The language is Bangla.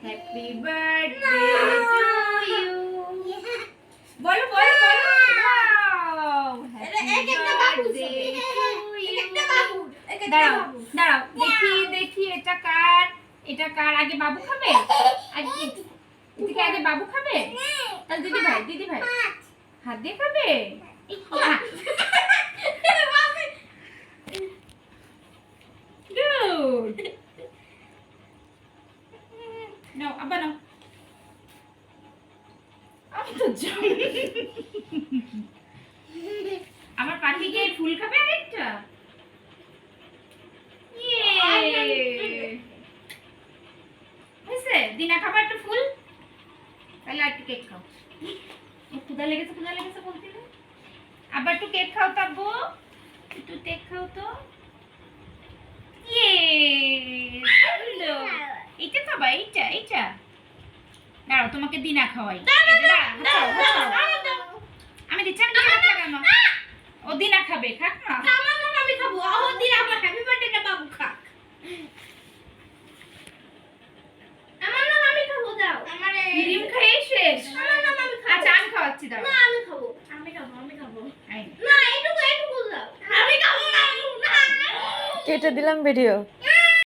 Happy birthday to you. বলো বলো বলো। Wow, happy birthday to you. দাঁড়াও দাঁড়াও, দেখি দেখি এটা কার? এটা কার? আগে বাবু খাবে? আগে এদিকে আগে বাবু খাবে? তাহলে দিদি ভাই হাত দিয়ে খাবে? গুড। নাও আবার নাও। আমি তো জানি। আমার পাখি গিয়ে ফুল খাবে আরেকটা। হয়েছে? দিনা খাবার একটু ফুল, তাহলে আর একটু কেক খাও। ক্ষুধা লেগেছে বলতে না? আবার একটু কেক খাও তাব্বু, একটু কেক খাও তো। এইটা খাবা, এইটা দাঁড়াও, তোমাকে দিনা খাওয়াই। আমি দিচ্ছি কেন? ও দিনা খাবে, খাক না। আমি খাবো। ও দিনা আমার হ্যাপি বার্থডে বাবু খাক। আমার নাম আমি খাবো, দাও। ক্রিম খেয়ে শেষ। আমার নাম আমি খাবো। আচ্ছা আমি খাওয়াচ্ছি, দাও। না আমি খাবো। আমি খাবো। এই না, এটুকু দাও। আমি খাবো না। কেটে দিলাম ভিডিও।